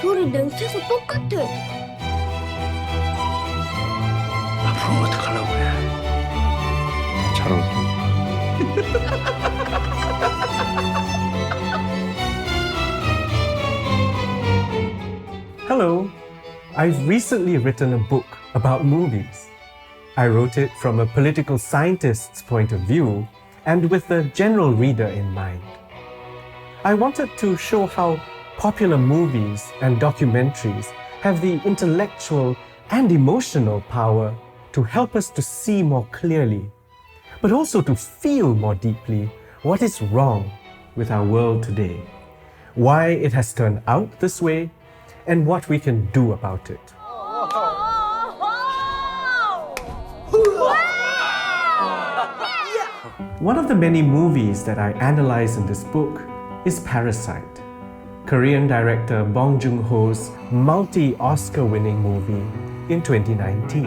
소리 냄새도 똑같아. 앞으로 어떡하려고 해? 저런. Hello, I've recently written a book about movies. I wrote it from a political scientist's point of view and with the general reader in mind. I wanted to show how popular movies and documentaries have the intellectual and emotional power to help us to see more clearly, but also to feel more deeply what is wrong with our world today, why it has turned out this way, and what we can do about it. One of the many movies that I analyze in this book is Parasite, Korean director Bong Joon-ho's multi-Oscar-winning movie in 2019.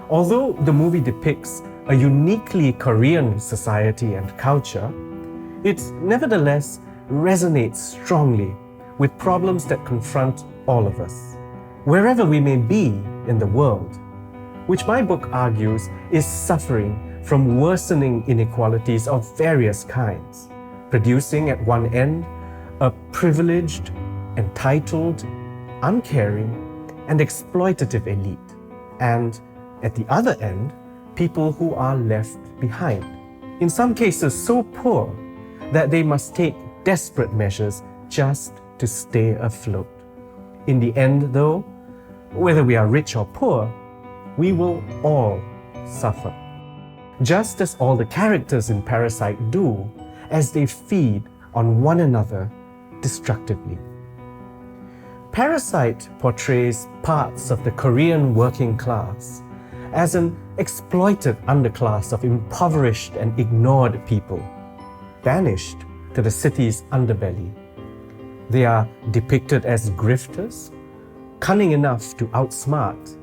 Although the movie depicts a uniquely Korean society and culture, it nevertheless resonates strongly with problems that confront all of us, wherever we may be in the world, which my book argues is suffering from worsening inequalities of various kinds, producing at one end a privileged, entitled, uncaring, and exploitative elite, and at the other end, people who are left behind, in some cases so poor that they must take desperate measures just to stay afloat. In the end, though, whether we are rich or poor, we will all suffer. Just as all the characters in Parasite do, as they feed on one another destructively. Parasite portrays parts of the Korean working class as an exploited underclass of impoverished and ignored people, banished to the city's underbelly. They are depicted as grifters, cunning enough to outsmart,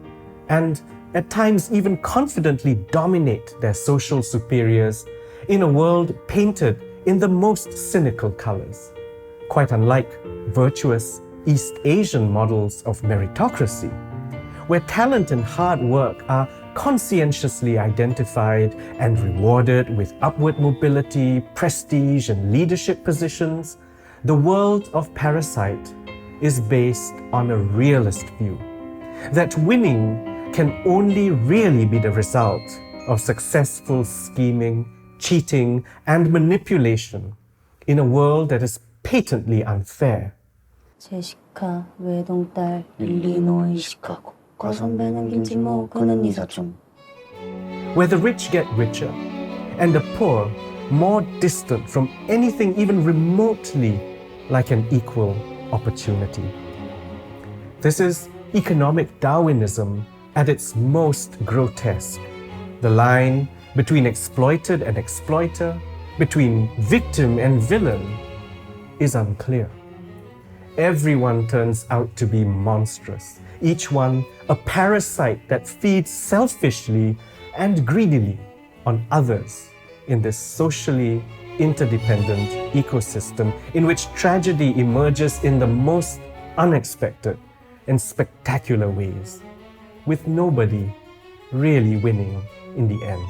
and at times even confidently dominate their social superiors in a world painted in the most cynical colors, quite unlike virtuous East Asian models of meritocracy, where talent and hard work are conscientiously identified and rewarded with upward mobility, prestige, and leadership positions. The world of Parasite is based on a realist view that winning can only really be the result of successful scheming, cheating, and manipulation in a world that is patently unfair. 제시카 외동딸 일리노이 시카고 과선배는 김치모 그는 이사촌. Where the rich get richer and the poor more distant from anything even remotely like an equal opportunity. This is economic Darwinism at its most grotesque. The line between exploited and exploiter, between victim and villain, is unclear. Everyone turns out to be monstrous, each one a parasite that feeds selfishly and greedily on others in this socially interdependent ecosystem in which tragedy emerges in the most unexpected and spectacular ways, with nobody really winning in the end.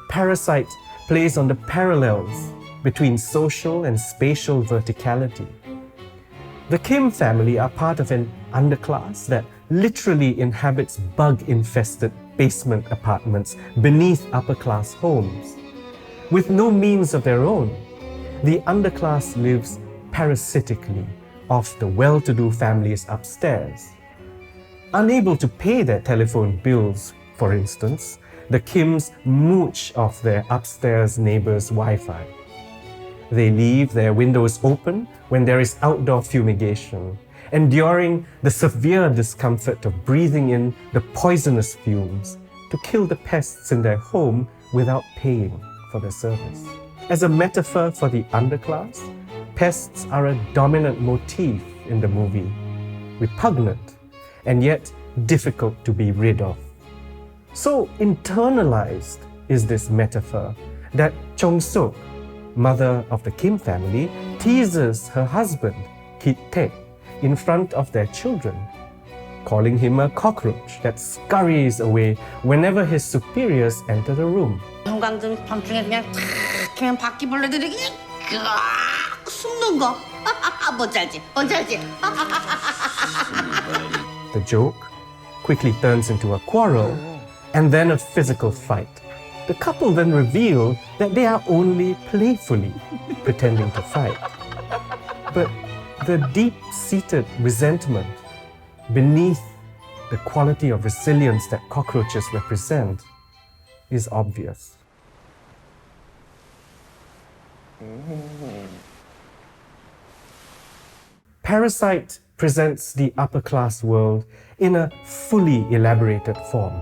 Parasite plays on the parallels between social and spatial verticality. The Kim family are part of an underclass that literally inhabits bug-infested basement apartments beneath upper-class homes. With no means of their own, the underclass lives parasitically off the well-to-do families upstairs. Unable to pay their telephone bills, for instance, the Kims mooch off their upstairs neighbor's Wi-Fi. They leave their windows open when there is outdoor fumigation, enduring the severe discomfort of breathing in the poisonous fumes to kill the pests in their home without paying for the service. As a metaphor for the underclass, pests are a dominant motif in the movie, repugnant and yet difficult to be rid of. So internalized is this metaphor that Chung-sook, mother of the Kim family, teases her husband kid Taek in front of their children, calling him a cockroach that scurries away whenever his superiors enter the room. 형광등 밤중에 그냥 탁 그냥 바퀴벌레들이 그냥 꽉 숨는 거. 뭔지 알지? The joke quickly turns into a quarrel and then a physical fight. The couple then reveal that they are only playfully pretending to fight. But the deep-seated resentment beneath the quality of resilience that cockroaches represent is obvious. Parasite presents the upper-class world in a fully elaborated form.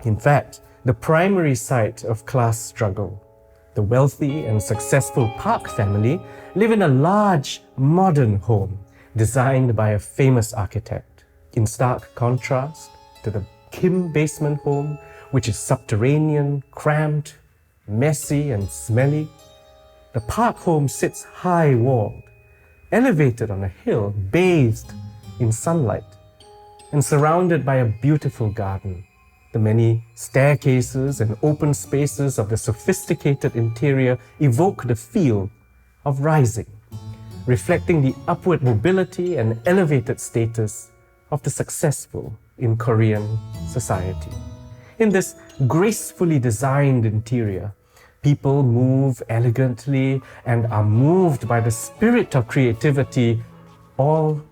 In fact, the primary site of class struggle. The wealthy and successful Park family live in a large, modern home designed by a famous architect, in stark contrast to the Kim basement home, which is subterranean, cramped, messy, and smelly. The Park home sits high-walled, elevated on a hill, bathed in sunlight, and surrounded by a beautiful garden. The many staircases and open spaces of the sophisticated interior evoke the feel of rising, reflecting the upward mobility and elevated status of the successful in Korean society. In this gracefully designed interior, people move elegantly and are moved by the spirit of creativity, all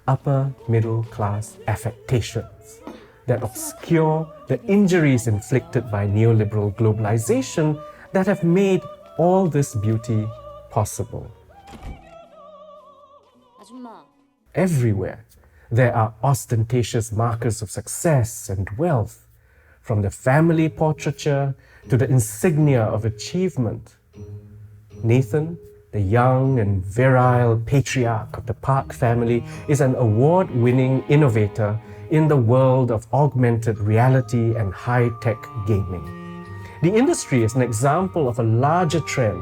upper middle class affectations that obscure the injuries inflicted by neoliberal globalization that have made all this beauty possible. Everywhere, there are ostentatious markers of success and wealth, from the family portraiture to the insignia of achievement. Nathan, the young and virile patriarch of the Park family, is an award-winning innovator in the world of augmented reality and high-tech gaming. The industry is an example of a larger trend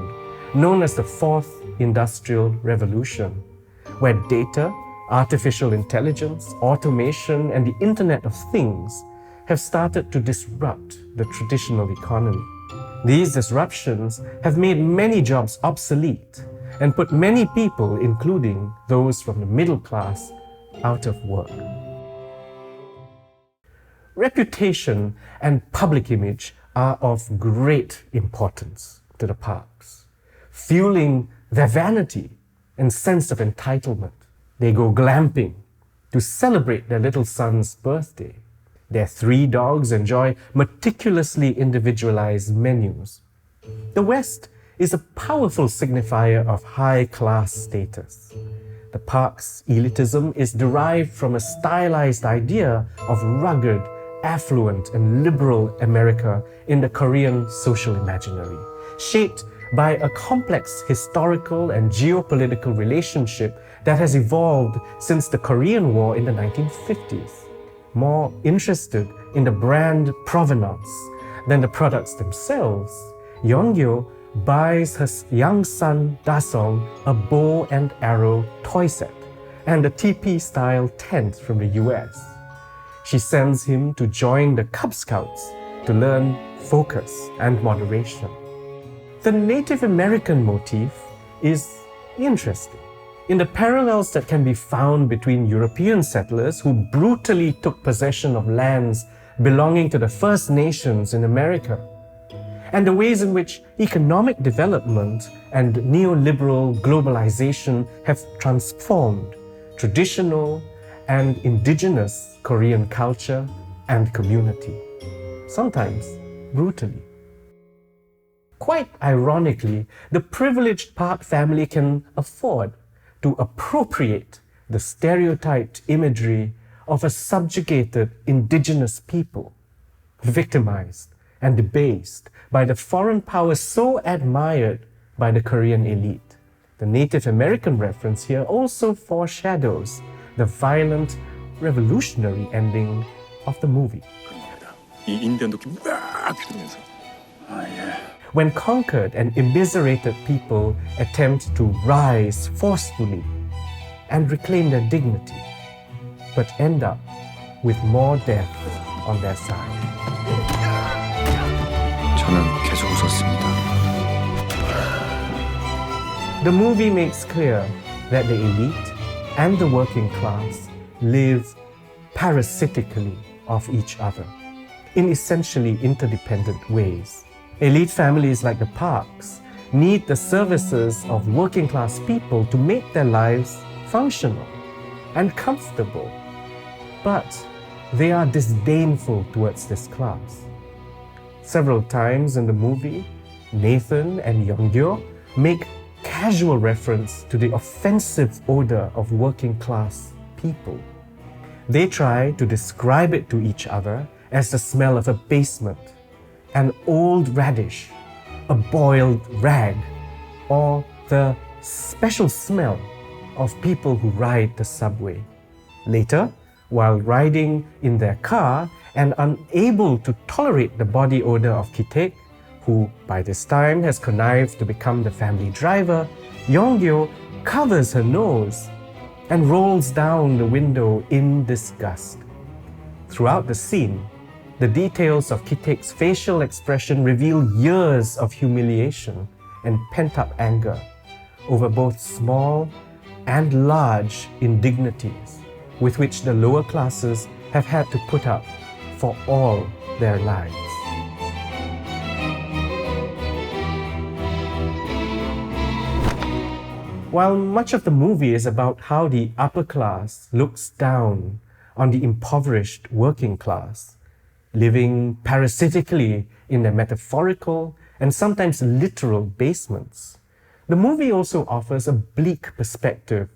known as the Fourth Industrial Revolution, where data, artificial intelligence, automation, and the Internet of Things have started to disrupt the traditional economy. These disruptions have made many jobs obsolete and put many people, including those from the middle class, out of work. Reputation and public image are of great importance to the Parks, fueling their vanity and sense of entitlement. They go glamping to celebrate their little son's birthday. Their 3 dogs enjoy meticulously individualized menus. The West is a powerful signifier of high-class status. The Park's elitism is derived from a stylized idea of rugged, affluent, and liberal America in the Korean social imaginary, shaped by a complex historical and geopolitical relationship that has evolved since the Korean War in the 1950s. More interested in the brand provenance than the products themselves, Yeongyo buys her young son Dasong a bow and arrow toy set and a teepee-style tent from the US. She sends him to join the Cub Scouts to learn focus and moderation. The Native American motif is interesting in the parallels that can be found between European settlers who brutally took possession of lands belonging to the First Nations in America, and the ways in which economic development and neoliberal globalization have transformed traditional and indigenous Korean culture and community, sometimes brutally. Quite ironically, the privileged Park family can afford to appropriate the stereotyped imagery of a subjugated indigenous people, victimized and debased by the foreign power so admired by the Korean elite. The Native American reference here also foreshadows the violent, revolutionary ending of the movie. 이 인디언 도끼 막 들으면서 When conquered and immiserated people attempt to rise forcefully and reclaim their dignity, but end up with more death on their side. 저는 계속 웃었습니다. The movie makes clear that the elite and the working class live parasitically off each other in essentially interdependent ways. Elite families like the Parks need the services of working class people to make their lives functional and comfortable, but they are disdainful towards this class. Several times in the movie, Nathan and Yeonggyo make casual reference to the offensive odor of working class people. They try to describe it to each other as the smell of a basement, an old radish, a boiled rag, or the special smell of people who ride the subway. Later, while riding in their car and unable to tolerate the body odor of Ki-taek, who by this time has connived to become the family driver, Yeonggyo covers her nose and rolls down the window in disgust. Throughout the scene, the details of Ki-taek's facial expression reveal years of humiliation and pent-up anger over both small and large indignities with which the lower classes have had to put up for all their lives. While much of the movie is about how the upper class looks down on the impoverished working class, living parasitically in their metaphorical and sometimes literal basements, the movie also offers a bleak perspective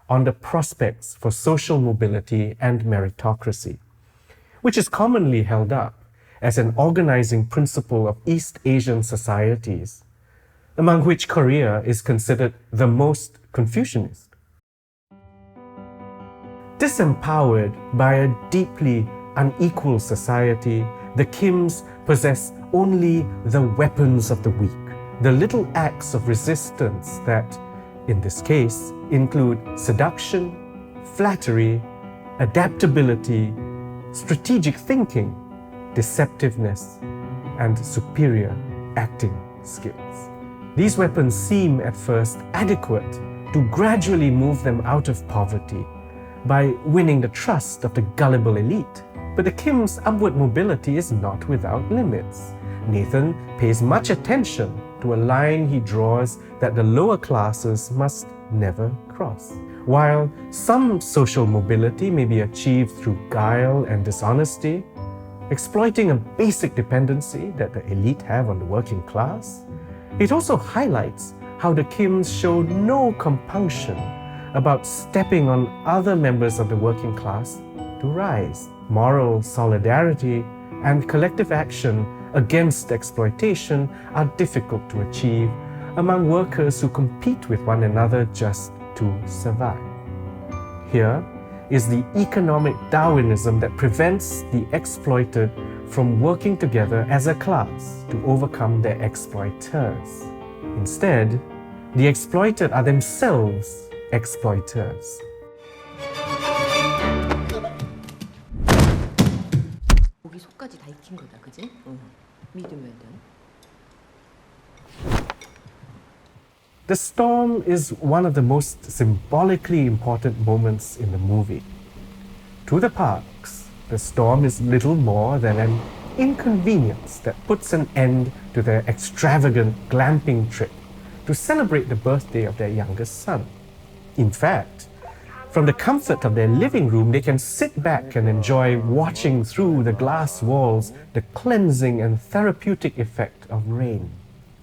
on the prospects for social mobility and meritocracy, which is commonly held up as an organizing principle of East Asian societies, among which Korea is considered the most Confucianist. Disempowered by a deeply unequal society, the Kims possess only the weapons of the weak, the little acts of resistance that, in this case, include seduction, flattery, adaptability, strategic thinking, deceptiveness, and superior acting skills. These weapons seem at first adequate to gradually move them out of poverty by winning the trust of the gullible elite. But the Kim's upward mobility is not without limits. Nathan pays much attention to a line he draws that the lower classes must never cross. While some social mobility may be achieved through guile and dishonesty, exploiting a basic dependency that the elite have on the working class, it also highlights how the Kims show no compunction about stepping on other members of the working class to rise. Moral solidarity and collective action against exploitation are difficult to achieve among workers who compete with one another just to survive. Here is the economic Darwinism that prevents the exploited from working together as a class to overcome their exploiters. Instead, the exploited are themselves exploiters. 고기 속까지 다 익힌 거다, 그지? 미디움 웰던. The storm is one of the most symbolically important moments in the movie. To the Parks, the storm is little more than an inconvenience that puts an end to their extravagant glamping trip to celebrate the birthday of their youngest son. In fact, from the comfort of their living room, they can sit back and enjoy watching through the glass walls the cleansing and therapeutic effect of rain.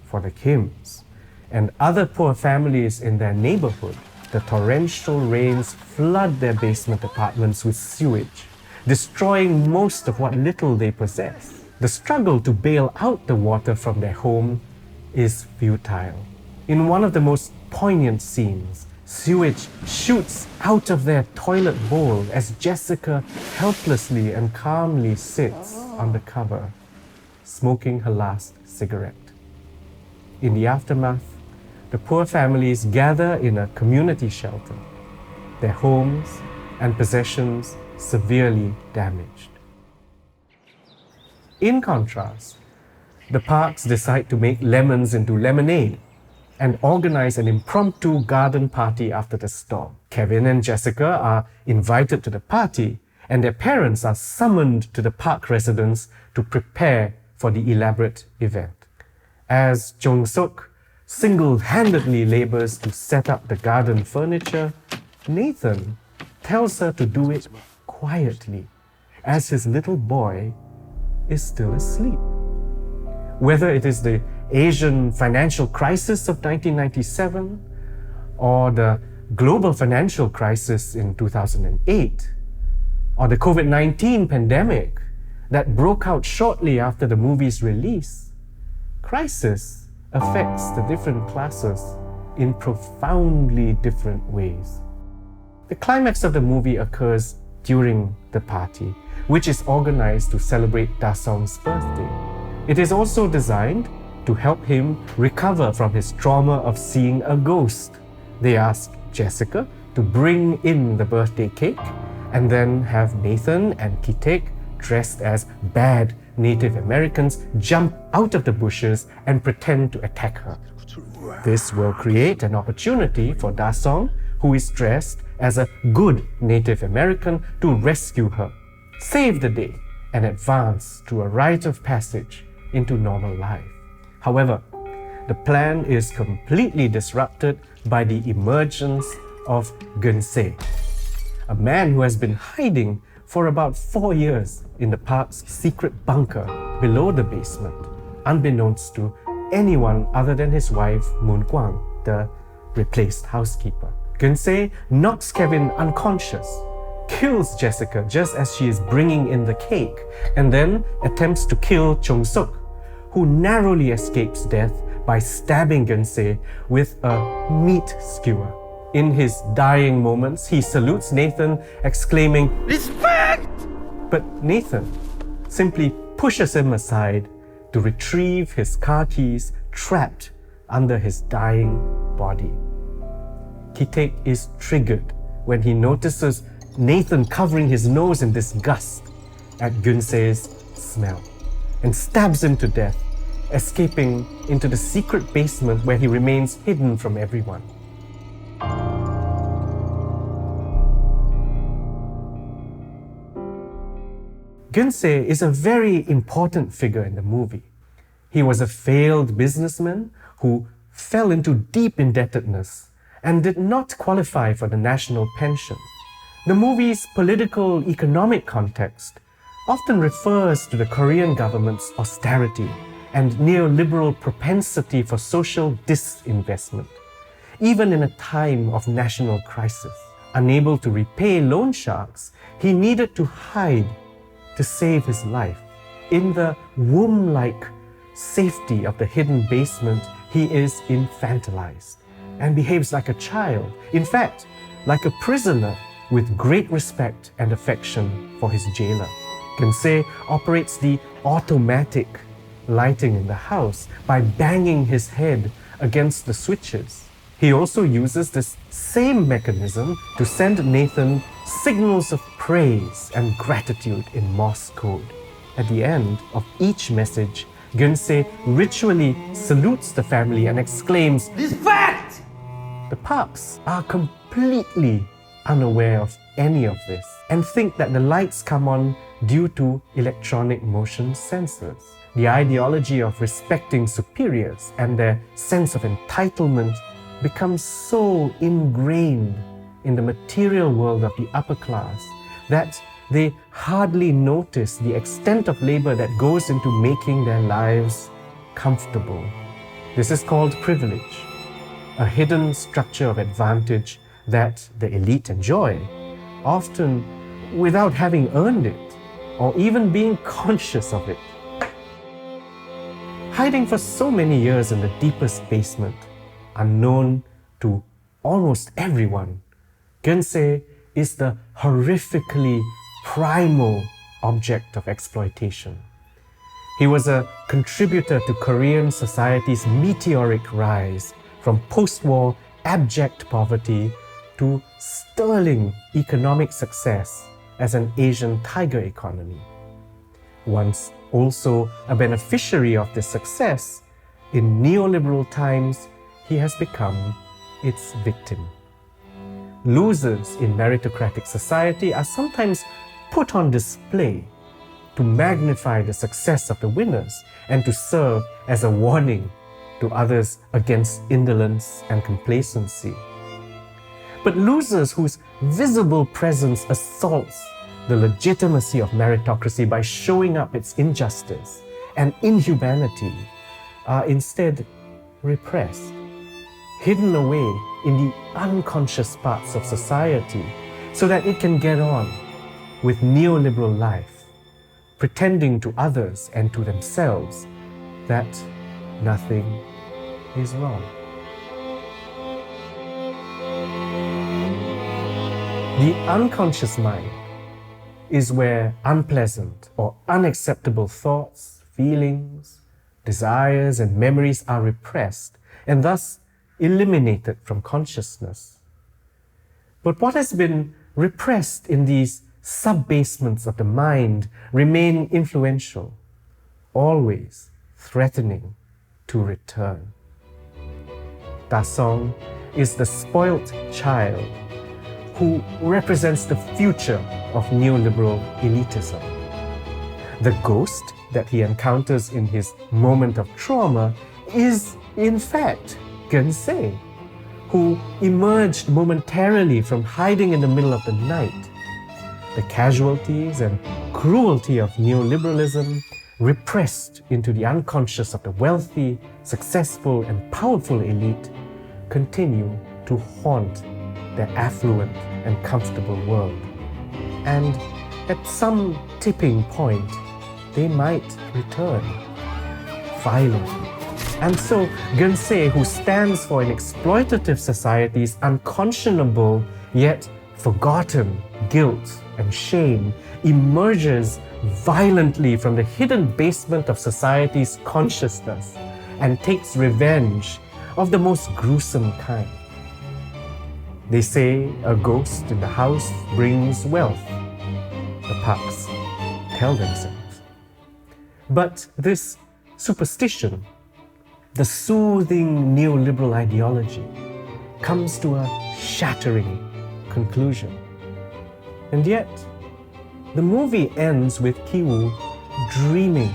For the Kims and other poor families in their neighborhood, the torrential rains flood their basement apartments with sewage, destroying most of what little they possess. The struggle to bail out the water from their home is futile. In one of the most poignant scenes, sewage shoots out of their toilet bowl as Jessica helplessly and calmly sits on the cover, smoking her last cigarette. In the aftermath, the poor families gather in a community shelter, their homes and possessions severely damaged. In contrast, the Parks decide to make lemons into lemonade and organize an impromptu garden party after the storm. Kevin and Jessica are invited to the party, and their parents are summoned to the Park residence to prepare for the elaborate event. As Jong-suk single-handedly labors to set up the garden furniture, Nathan tells her to do it quietly, as his little boy is still asleep. Whether it is the Asian financial crisis of 1997 or the global financial crisis in 2008 or the COVID-19 pandemic that broke out shortly after the movie's release, crisis affects the different classes in profoundly different ways. The climax of the movie occurs during the party, which is organized to celebrate Da-song's birthday. It is also designed to help him recover from his trauma of seeing a ghost. They ask Jessica to bring in the birthday cake and then have Nathan and Taek, dressed as bad Native Americans, jump out of the bushes and pretend to attack her. This will create an opportunity for Da-song, who is dressed as a good Native American, to rescue her, save the day, and advance through a rite of passage into normal life. However, the plan is completely disrupted by the emergence of Geun-se, a man who has been hiding for about 4 years in the park's secret bunker below the basement, unbeknownst to anyone other than his wife Moon Kwang, the replaced housekeeper. Geun-se knocks Kevin unconscious, kills Jessica just as she is bringing in the cake, and then attempts to kill Jong-suk, who narrowly escapes death by stabbing Geun-se with a meat skewer. In his dying moments, he salutes Nathan, exclaiming, "Respect!" But Nathan simply pushes him aside to retrieve his car keys trapped under his dying body. Taek is triggered when he notices Nathan covering his nose in disgust at Geun-se's smell and stabs him to death, escaping into the secret basement where he remains hidden from everyone. Geun-se is a very important figure in the movie. He was a failed businessman who fell into deep indebtedness and did not qualify for the national pension. The movie's political economic context often refers to the Korean government's austerity and neoliberal propensity for social disinvestment. Even in a time of national crisis, unable to repay loan sharks, he needed to hide to save his life. In the womb-like safety of the hidden basement, he is infantilized and behaves like a child, in fact, like a prisoner, with great respect and affection for his jailer. Geun-se operates the automatic lighting in the house by banging his head against the switches. He also uses this same mechanism to send Nathan signals of praise and gratitude in Morse code. At the end of each message, Geun-se ritually salutes the family and exclaims, "Respect!" The Parks are completely unaware of any of this and think that the lights come on due to electronic motion sensors. The ideology of respecting superiors and their sense of entitlement becomes so ingrained in the material world of the upper class that they hardly notice the extent of labor that goes into making their lives comfortable. This is called privilege, a hidden structure of advantage that the elite enjoy, often without having earned it or even being conscious of it. Hiding for so many years in the deepest basement, unknown to almost everyone, Geun-se is the horrifically primal object of exploitation. He was a contributor to Korean society's meteoric rise from post-war abject poverty to sterling economic success as an Asian tiger economy. Once also a beneficiary of this success, in neoliberal times, he has become its victim. Losers in meritocratic society are sometimes put on display to magnify the success of the winners and to serve as a warning to others against indolence and complacency. But losers whose visible presence assaults the legitimacy of meritocracy by showing up its injustice and inhumanity are instead repressed, hidden away in the unconscious parts of society so that it can get on with neoliberal life, pretending to others and to themselves that nothing is wrong. The unconscious mind is where unpleasant or unacceptable thoughts, feelings, desires, and memories are repressed and thus eliminated from consciousness. But what has been repressed in these sub-basements of the mind remain influential, always threatening to return. Da Song is the spoilt child who represents the future of neoliberal elitism. The ghost that he encounters in his moment of trauma is, in fact, Gensei, who emerged momentarily from hiding in the middle of the night. The casualties and cruelty of neoliberalism, repressed into the unconscious of the wealthy, successful, and powerful elite, continue to haunt their affluent and comfortable world. And at some tipping point, they might return violently. And so Gensei, who stands for an exploitative society's unconscionable yet forgotten guilt and shame, emerges violently from the hidden basement of society's consciousness and takes revenge of the most gruesome kind. They say a ghost in the house brings wealth, the Parks tell themselves. But this superstition, the soothing neoliberal ideology, comes to a shattering conclusion. And yet, the movie ends with Kiwoo dreaming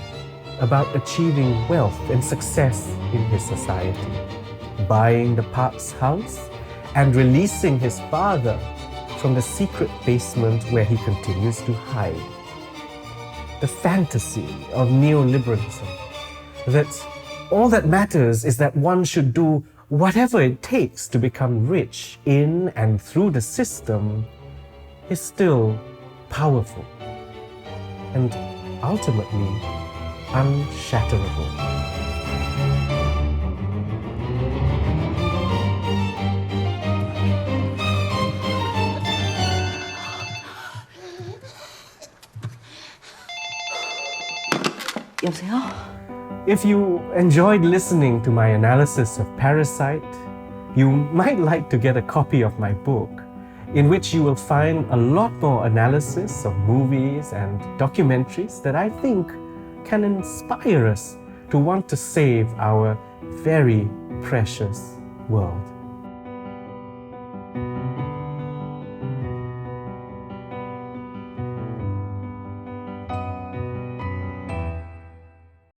about achieving wealth and success in his society, buying the Park's house and releasing his father from the secret basement where he continues to hide. The fantasy of neoliberalism, that all that matters is that one should do whatever it takes to become rich in and through the system, is still powerful and ultimately unshatterable. 여보세요? If you enjoyed listening to my analysis of Parasite, you might like to get a copy of my book, in which you will find a lot more analysis of movies and documentaries that I think can inspire us to want to save our very precious world.